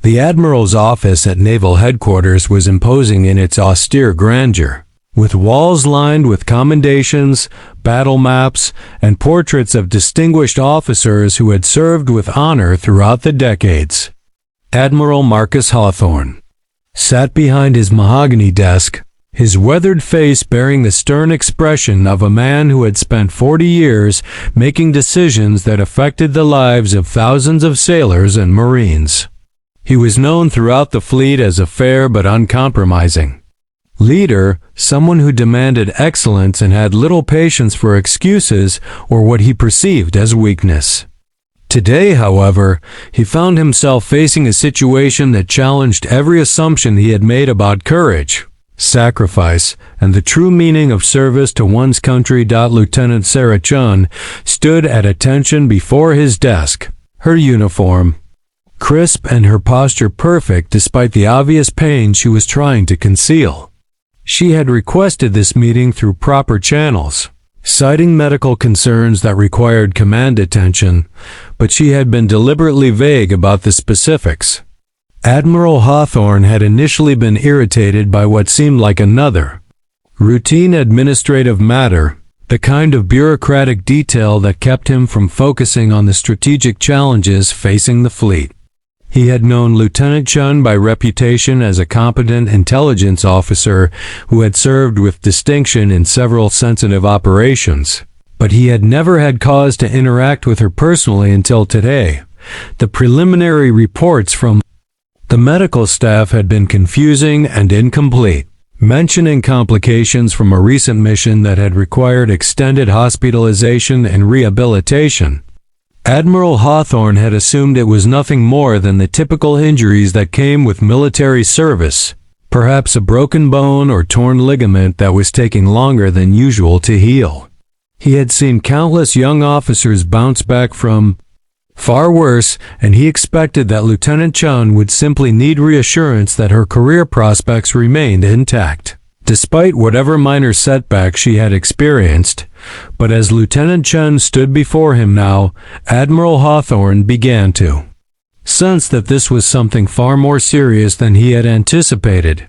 The Admiral's office at Naval Headquarters was imposing in its austere grandeur, with walls lined with commendations, battle maps, and portraits of distinguished officers who had served with honor throughout the decades. Admiral Marcus Hawthorne sat behind his mahogany desk, his weathered face bearing the stern expression of a man who had spent 40 years making decisions that affected the lives of thousands of sailors and Marines. He was known throughout the fleet as a fair but uncompromising leader, someone who demanded excellence and had little patience for excuses or what he perceived as weakness. Today, however, he found himself facing a situation that challenged every assumption he had made about courage, sacrifice, and the true meaning of service to one's country. Lieutenant Sarah Chun stood at attention before his desk, her uniform crisp and her posture perfect despite the obvious pain she was trying to conceal. She had requested this meeting through proper channels, citing medical concerns that required command attention, but she had been deliberately vague about the specifics. Admiral Hawthorne had initially been irritated by what seemed like another routine administrative matter, the kind of bureaucratic detail that kept him from focusing on the strategic challenges facing the fleet. He had known Lieutenant Chun by reputation as a competent intelligence officer who had served with distinction in several sensitive operations, but he had never had cause to interact with her personally until today. The preliminary reports from the medical staff had been confusing and incomplete, mentioning complications from a recent mission that had required extended hospitalization and rehabilitation. Admiral Hawthorne had assumed it was nothing more than the typical injuries that came with military service, perhaps a broken bone or torn ligament that was taking longer than usual to heal. He had seen countless young officers bounce back from far worse, and he expected that Lieutenant Chun would simply need reassurance that her career prospects remained intact, despite whatever minor setback she had experienced. But as Lieutenant Chun stood before him now, Admiral Hawthorne began to sense that this was something far more serious than he had anticipated.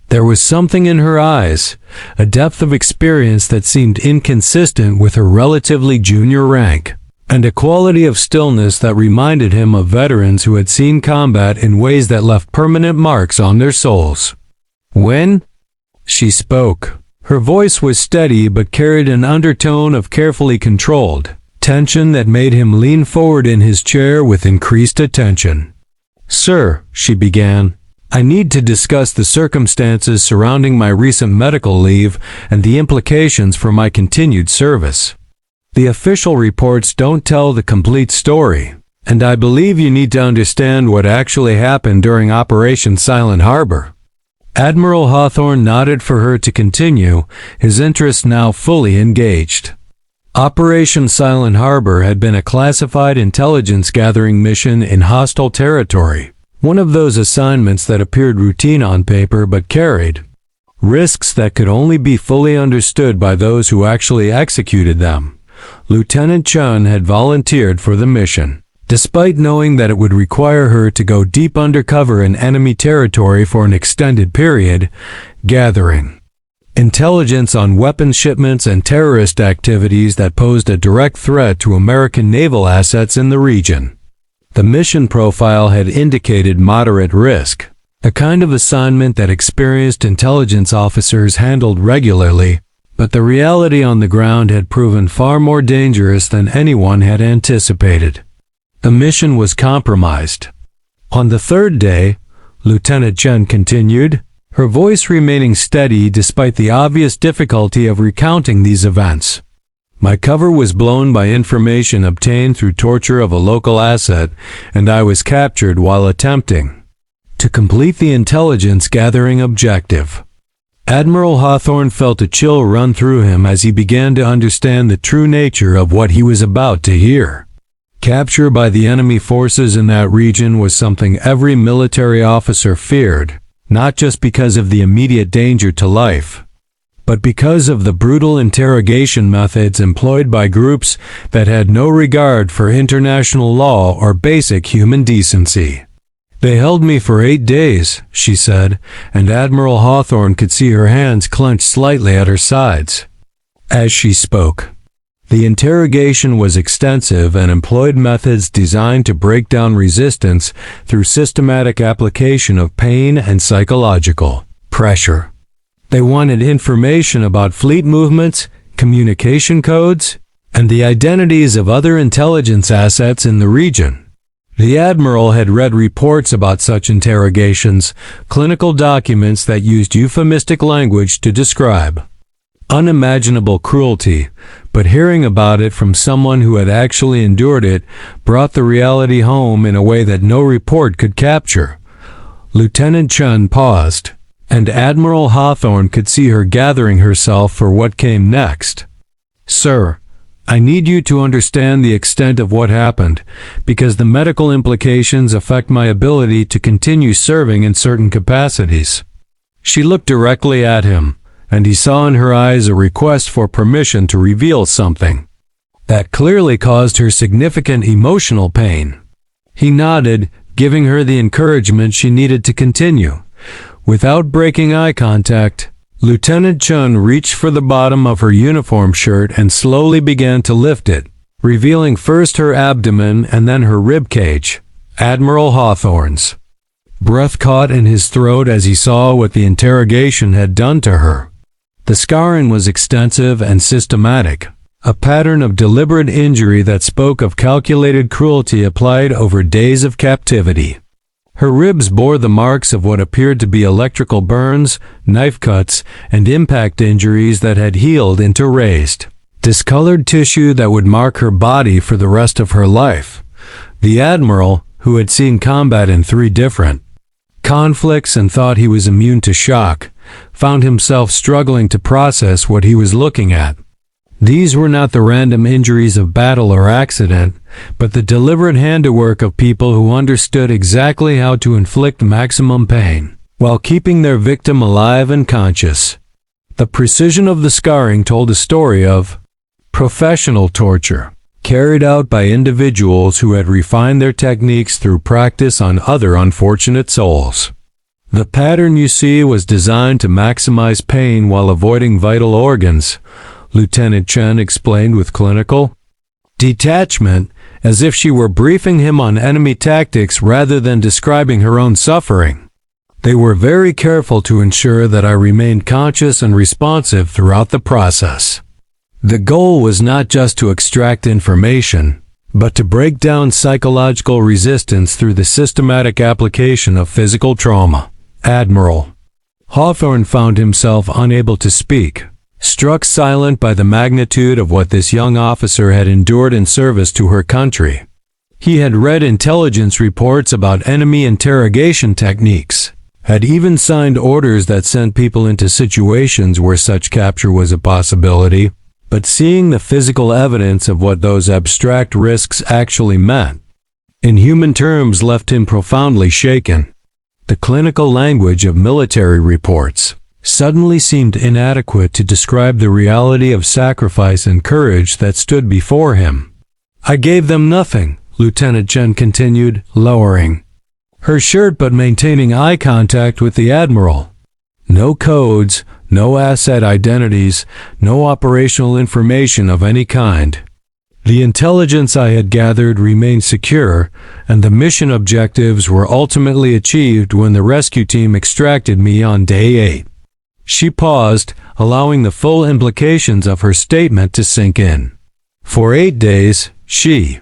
There was something in her eyes, a depth of experience that seemed inconsistent with her relatively junior rank, and a quality of stillness that reminded him of veterans who had seen combat in ways that left permanent marks on their souls. When she spoke, her voice was steady but carried an undertone of carefully controlled tension that made him lean forward in his chair with increased attention. "Sir," she began, "I need to discuss the circumstances surrounding my recent medical leave and the implications for my continued service. The official reports don't tell the complete story, and I believe you need to understand what actually happened during Operation Silent Harbor." Admiral Hawthorne nodded for her to continue, his interest now fully engaged. Operation Silent Harbor had been a classified intelligence gathering mission in hostile territory, one of those assignments that appeared routine on paper but carried risks that could only be fully understood by those who actually executed them. Lieutenant Chun had volunteered for the mission, despite knowing that it would require her to go deep undercover in enemy territory for an extended period, gathering intelligence on weapons shipments and terrorist activities that posed a direct threat to American naval assets in the region. The mission profile had indicated moderate risk, a kind of assignment that experienced intelligence officers handled regularly, but the reality on the ground had proven far more dangerous than anyone had anticipated. The mission was compromised. On the third day, Lieutenant Chun continued, her voice remaining steady despite the obvious difficulty of recounting these events. "My cover was blown by information obtained through torture of a local asset, and I was captured while attempting to complete the intelligence gathering objective." Admiral Hawthorne felt a chill run through him as he began to understand the true nature of what he was about to hear. Capture by the enemy forces in that region was something every military officer feared, not just because of the immediate danger to life, but because of the brutal interrogation methods employed by groups that had no regard for international law or basic human decency. "They held me for 8 days," she said, and Admiral Hawthorne could see her hands clenched slightly at her sides as she spoke. The interrogation was extensive and employed methods designed to break down resistance through systematic application of pain and psychological pressure. They wanted information about fleet movements, communication codes, and the identities of other intelligence assets in the region. The Admiral had read reports about such interrogations, clinical documents that used euphemistic language to describe unimaginable cruelty, but hearing about it from someone who had actually endured it brought the reality home in a way that no report could capture. Lieutenant Chen paused, and Admiral Hawthorne could see her gathering herself for what came next. "Sir, I need you to understand the extent of what happened, because the medical implications affect my ability to continue serving in certain capacities." She looked directly at him, and he saw in her eyes a request for permission to reveal something that clearly caused her significant emotional pain. He nodded, giving her the encouragement she needed to continue. Without breaking eye contact, Lieutenant Chen reached for the bottom of her uniform shirt and slowly began to lift it, revealing first her abdomen and then her rib cage. Admiral Hawthorne's breath caught in his throat as he saw what the interrogation had done to her. The scarring was extensive and systematic, a pattern of deliberate injury that spoke of calculated cruelty applied over days of captivity. Her ribs bore the marks of what appeared to be electrical burns, knife cuts, and impact injuries that had healed into raised, discolored tissue that would mark her body for the rest of her life. The Admiral, who had seen combat in 3 different conflicts and thought he was immune to shock, found himself struggling to process what he was looking at. These were not the random injuries of battle or accident, but the deliberate handiwork of people who understood exactly how to inflict maximum pain, while keeping their victim alive and conscious. The precision of the scarring told a story of professional torture, carried out by individuals who had refined their techniques through practice on other unfortunate souls. The pattern you see was designed to maximize pain while avoiding vital organs, Lieutenant Chen explained with clinical detachment, as if she were briefing him on enemy tactics rather than describing her own suffering. They were very careful to ensure that I remained conscious and responsive throughout the process. The goal was not just to extract information, but to break down psychological resistance through the systematic application of physical trauma. Admiral Hawthorne found himself unable to speak, struck silent by the magnitude of what this young officer had endured in service to her country. He had read intelligence reports about enemy interrogation techniques, had even signed orders that sent people into situations where such capture was a possibility, but seeing the physical evidence of what those abstract risks actually meant, in human terms, left him profoundly shaken. The clinical language of military reports suddenly seemed inadequate to describe the reality of sacrifice and courage that stood before him. "I gave them nothing," Lieutenant Chen continued, lowering her shirt but maintaining eye contact with the Admiral. "No codes, no asset identities, no operational information of any kind. The intelligence I had gathered remained secure, and the mission objectives were ultimately achieved when the rescue team extracted me on day 8. She paused, allowing the full implications of her statement to sink in. For 8 days, she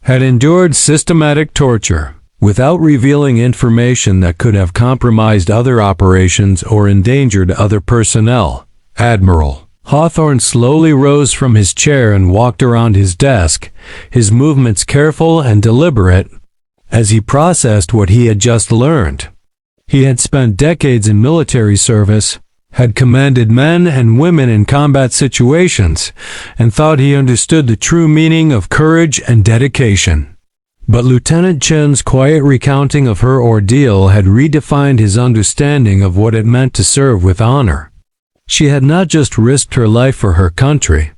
had endured systematic torture, without revealing information that could have compromised other operations or endangered other personnel. Admiral Hawthorne slowly rose from his chair and walked around his desk, his movements careful and deliberate, as he processed what he had just learned. He had spent decades in military service, had commanded men and women in combat situations, and thought he understood the true meaning of courage and dedication. But Lieutenant Chen's quiet recounting of her ordeal had redefined his understanding of what it meant to serve with honor. She had not just risked her life for her country.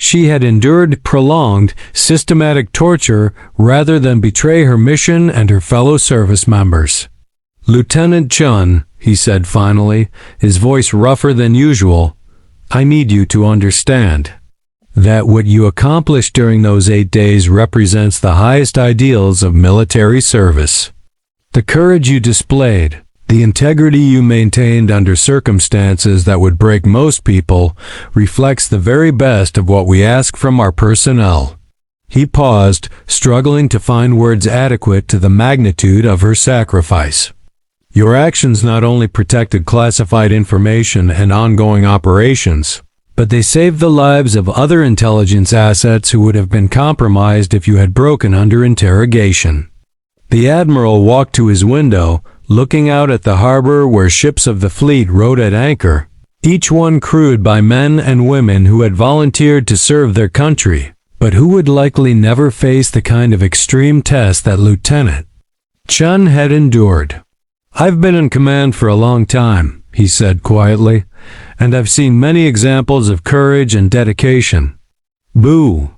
She had endured prolonged, systematic torture rather than betray her mission and her fellow service members. "Lieutenant Chun," he said finally, his voice rougher than usual, "I need you to understand that what you accomplished during those 8 days represents the highest ideals of military service. The courage you displayed, the integrity you maintained under circumstances that would break most people, reflects the very best of what we ask from our personnel." He paused, struggling to find words adequate to the magnitude of her sacrifice. "Your actions not only protected classified information and ongoing operations, but they saved the lives of other intelligence assets who would have been compromised if you had broken under interrogation." The Admiral walked to his window, looking out at the harbor where ships of the fleet rode at anchor, each one crewed by men and women who had volunteered to serve their country, but who would likely never face the kind of extreme test that Lieutenant Chun had endured. "I've been in command for a long time," he said quietly, "and I've seen many examples of courage and dedication. Boo!